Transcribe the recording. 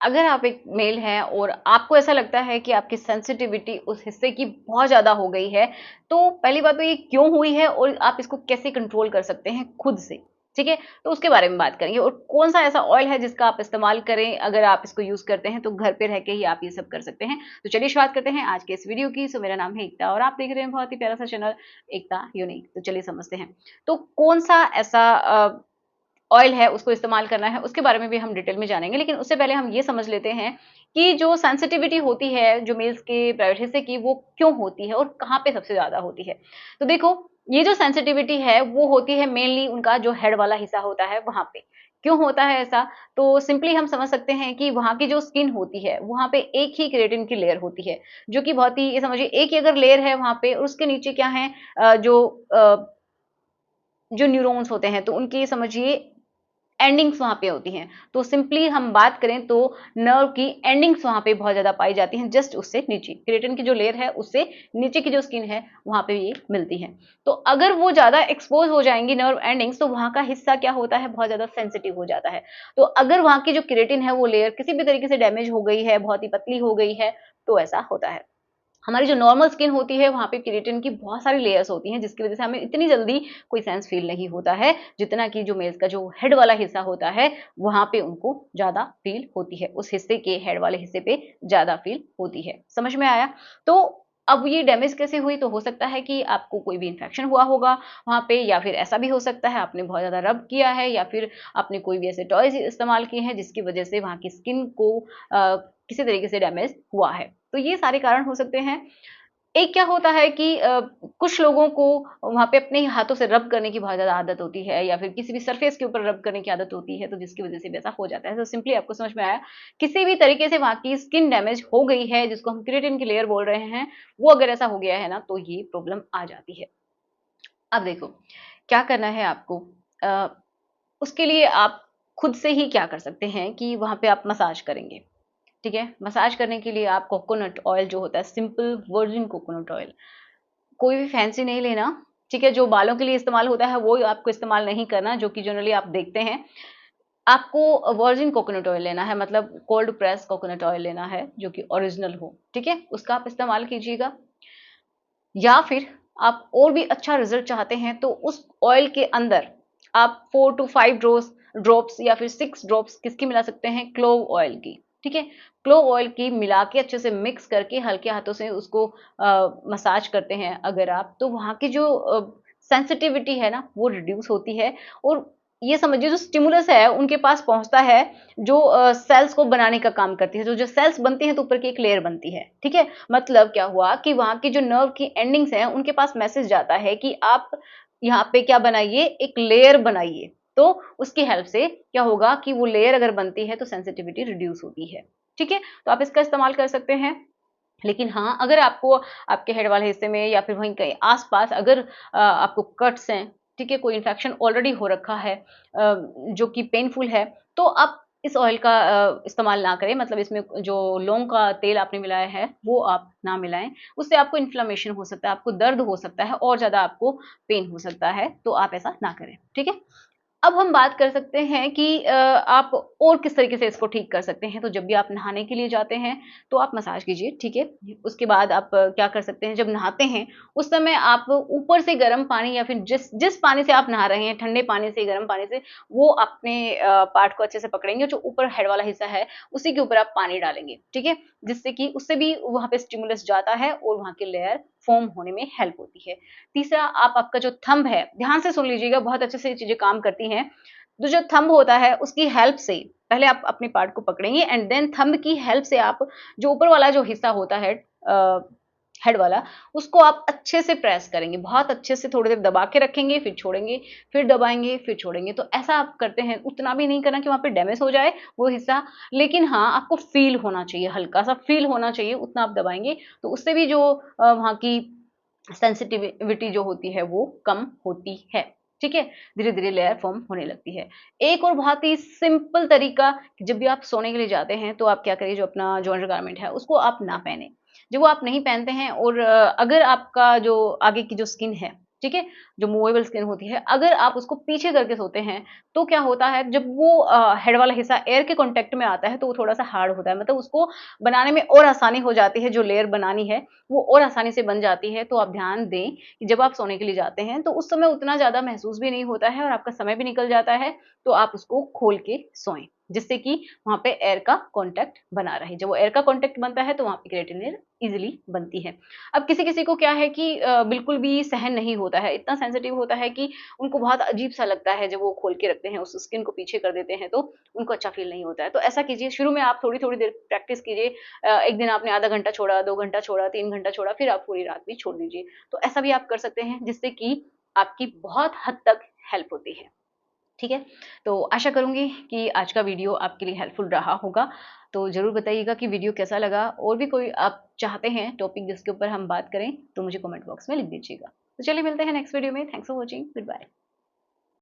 अगर आप एक मेल हैं और आपको ऐसा लगता है कि आपकी सेंसिटिविटी उस हिस्से की बहुत ज़्यादा हो गई है, तो पहली बात तो ये क्यों हुई है और आप इसको कैसे कंट्रोल कर सकते हैं खुद से, ठीक है? तो उसके बारे में बात करेंगे और कौन-सा ऐसा ऑयल है जिसका आप इस्तेमाल करें, अगर आप इसको यूज़ करते हैं तो घर पे रह के ही आप ये सब कर सकते हैं। तो चलिए शुरुआत करते हैं आज के इस वीडियो की। सो मेरा नाम है एकता और आप देख रहे हैं बहुत ही प्यारा-सा चैनल एकता यूनिक। तो चलिए समझते हैं। तो कौन-सा ऐसा ऑयल है उसको इस्तेमाल करना है, उसके बारे में भी हम डिटेल में जानेंगे। लेकिन उससे पहले हम ये समझ लेते हैं कि जो सेंसिटिविटी होती है, जो मेल्स के प्राइवेट हिस्से की, वो क्यों होती है और कहाँ पे सबसे ज़्यादा होती है। तो देखो, ये जो सेंसिटिविटी है, वो होती है मेनली उनका जो हेड वाला हिस्सा होता है, वहाँ पे। क्यों होता है ऐसा? तो सिंपली हम समझ सकते हैं कि वहाँ की जो स्किन होती है, वहाँ पे एक ही केराटिन की लेयर होती है, जो कि बहुत ही ये समझिए एक ही अगर लेयर है वहाँ पे और उसके नीचे क्या है अ, जो न्यूरॉन्स होते हैं, तो उनकी समझिए एंडिंग्स वहाँ पे होती हैं। तो सिंपली हम बात करें तो नर्व की एंडिंग्स वहाँ पे बहुत ज़्यादा पाई जाती हैं, जस्ट उससे नीचे। केराटिन की जो लेयर है, उससे नीचे की जो स्किन है, वहाँ पे ये मिलती है। तो अगर वो ज़्यादा एक्सपोज़ हो जाएँगी नर्व एंडिंग्स, तो वहाँ का हिस्सा क्या होता है, बहुत ज़्यादा सेंसिटिव हो जाता है। तो अगर वहाँ की जो केराटिन है, वो लेयर किसी भी तरीके से डैमेज हो गई है, बहुत ही पतली हो गई है, तो ऐसा होता है। हमारी जो नॉर्मल स्किन होती है, वहाँ पे केराटिन की बहुत सारी लेयर्स होती हैं, जिसकी वज़ह से हमें इतनी जल्दी कोई सेंस फ़ील नहीं होता है, जितना कि जो मेल्स का जो हेड वाला हिस्सा होता है, वहाँ पे उनको ज़्यादा फ़ील होती है। उस हिस्से के हेड वाले हिस्से पे ज़्यादा फ़ील होती है। समझ में आया? तो अब ये डैमेज कैसे हुई? तो हो सकता है कि आपको कोई भी इन्फेक्शन हुआ होगा वहाँ पे, या फिर ऐसा भी हो सकता है आपने बहुत ज़्यादा रब किया है, या फिर आपने कोई भी ऐसे टॉयज़ इस्तेमाल किए हैं, जिसकी वज़ह से वहाँ की स्किन को किसी तरीके से डैमेज हुआ है। तो ये सारे कारण हो सकते हैं। एक क्या होता है कि कुछ लोगों को वहाँ पे अपने हाथों से रब करने की बहुत ज़्यादा आदत होती है, या फिर किसी भी सरफेस के ऊपर रब करने की आदत होती है, तो जिसकी वज़ह से भी ऐसा हो जाता है। तो सिंपली आपको समझ में आया, किसी भी तरीके से वहाँ की स्किन डैमेज हो गई है, जिसको हम केराटिन की लेयर बोल रहे हैं, वो अगर ऐसा हो गया है ना, तो ये प्रॉब्लम आ जाती है। अब देखो, क्या करना है आपको अ, उसके लिए आप खुद से ही क्या कर सकते हैं कि वहाँ पे आप मसाज करेंगे। ठीक है? मसाज करने के लिए आप कोकोनट ऑयल जो होता है, सिंपल वर्जिन कोकोनट ऑयल, कोई भी फैंसी नहीं लेना, ठीक है? जो बालों के लिए इस्तेमाल होता है, वो आपको इस्तेमाल नहीं करना, जो कि जनरली आप देखते हैं। आपको वर्जिन कोकोनट ऑयल लेना है, मतलब कोल्ड प्रेस कोकोनट ऑयल लेना है, जो कि ओरिजिनल हो, ठीक है? उसका आप इस्तेमाल कीजिएगा। या फिर आप और भी अच्छा रिजल्ट चाहते हैं, तो उस ऑयल के अंदर आप 4 टू 5 ड्रॉप्स या फिर 6 ड्रॉप्स किसकी मिला सकते हैं, क्लोव ऑयल की। ठीक है, क्लोव ऑयल की मिला के अच्छे से मिक्स करके हल्के हाथों से उसको मसाज करते हैं अगर आप, तो वहाँ की जो सेंसिटिविटी है ना, वो रिड्यूस होती है। और ये समझिए जो स्टिमुलस है उनके पास पहुंचता है, जो सेल्स को बनाने का काम करती है। जो जो सेल्स बनती हैं तो ऊपर की एक लेयर बनती है, ठीक है? मतलब क्या हुआ कि वहाँ की जो नर्व की एंडिंग्स हैं, उनके पास मैसेज जाता है कि आप यहाँ पे क्या बनाइए, एक लेयर बनाइए। तो उसकी हेल्प से क्या होगा कि वो लेयर अगर बनती है तो सेंसिटिविटी रिड्यूस होती है, ठीक है? तो आप इसका इस्तेमाल कर सकते हैं। लेकिन हाँ, अगर आपको आपके हेड वाले हिस्से में या फिर वहीं कहीं आस-पास अगर आपको कट्स हैं, ठीक है? कोई इन्फेक्शन ऑलरेडी हो रखा है जो कि पेनफुल है, तो आप इस ऑयल का इस्तेमाल ना करें। मतलब इसमें जो लौंग का तेल आपने मिलाया है, वो आप ना मिलाएँ। उससे आपको इन्फ्लेमेशन हो सकता है, आपको दर्द हो सकता है और ज़्यादा आपको पेन हो सकता है, तो आप ऐसा ना करें, ठीक है? अब हम बात कर सकते हैं कि आप और किस तरीके से इसको ठीक कर सकते हैं। तो जब भी आप नहाने के लिए जाते हैं, तो आप मसाज कीजिए, ठीक है? उसके बाद आप क्या कर सकते हैं, जब नहाते हैं, उस समय आप ऊपर से गर्म पानी या फिर जिस जिस पानी से आप नहा रहे हैं, ठंडे पानी से, गर्म पानी से, वो अपने पार्ट को अच्छे से पकड़ेंगे। जो ऊपर हेड वाला हिस्सा है, उसी के ऊपर आप पानी डालेंगे, ठीक है? जिससे कि उससे भी वहाँ पे स्टिमुलस जाता है और वहाँ की लेयर फ़ॉर्म होने में हेल्प होती है। तीसरा, आप आपका जो थंब है, ध्यान से सुन लीजिएगा, बहुत अच्छे से ये चीज़ें काम करती हैं। तो जो थंब होता है, उसकी हेल्प से पहले आप अपने पार्ट को पकड़ेंगे एंड देन थंब की हेल्प से आप जो ऊपर वाला जो हिस्सा होता है हेड वाला, उसको आप अच्छे से प्रेस करेंगे। बहुत अच्छे से थोड़ी देर दबा के रखेंगे, फिर छोड़ेंगे, फिर दबाएँगे, फिर छोड़ेंगे। तो ऐसा आप करते हैं, उतना भी नहीं करना कि वहाँ पे डैमेज हो जाए वो हिस्सा, लेकिन हाँ, आपको फ़ील होना चाहिए, हल्का-सा फ़ील होना चाहिए, उतना आप दबाएँगे। तो उससे भी जो वहाँ की सेंसिटिविटी जो होती है वो कम होती है, ठीक है? धीरे-धीरे लेयर फ़ॉर्म होने लगती है। एक और बहुत ही सिंपल तरीका, जब भी आप सोने के लिए जाते हैं तो आप क्या करिए, जो अपना जो अंडरगारमेंट है उसको आप ना पहनें। जब वो आप नहीं पहनते हैं और अगर आपका जो आगे की जो स्किन है, ठीक है? जो मूवेबल स्किन होती है, अगर आप उसको पीछे करके सोते हैं, तो क्या होता है, जब वो हेड वाला हिस्सा एयर के कांटेक्ट में आता है तो वो थोड़ा-सा हार्ड होता है, मतलब उसको बनाने में और आसानी हो जाती है, जो लेयर बनानी है, वो और आसानी से बन जाती है। तो आप ध्यान दें कि जब आप सोने के लिए जाते हैं, तो उस समय उतना ज़्यादा महसूस भी नहीं होता है और आपका समय भी निकल जाता है, तो आप उसको खोल के सोएँ, जिससे कि वहाँ पे एयर का कांटेक्ट बना रहे। जब वो एयर का कांटेक्ट बनता है, तो वहाँ पे केराटिन लेयर ईज़िली बनती है। अब किसी-किसी को क्या है कि बिल्कुल भी सहन नहीं होता है, इतना सेंसिटिव होता है कि उनको बहुत अजीब-सा लगता है जब वो खोल के रखते हैं, उस स्किन को पीछे कर देते हैं, तो उनको अच्छा फ़ील नहीं होता है। तो ऐसा कीजिए, शुरू में आप थोड़ी-थोड़ी देर प्रैक्टिस कीजिए। एक दिन आपने आधा घंटा छोड़ा, 2 घंटा छोड़ा, 3 घंटा छोड़ा, फिर आप पूरी रात भी छोड़ दीजिए। तो ऐसा भी आप कर सकते हैं, जिससे कि आपकी बहुत हद तक हेल्प होती है। ठीक है? तो आशा करूँगी कि आज का वीडियो आपके लिए हेल्पफुल रहा होगा। तो ज़रूर बताइएगा कि वीडियो कैसा लगा, और भी कोई आप चाहते हैं टॉपिक जिसके ऊपर हम बात करें, तो मुझे कमेंट बॉक्स में लिख दीजिएगा। तो चलिए मिलते हैं नेक्स्ट वीडियो में। Thanks for watching. Good bye.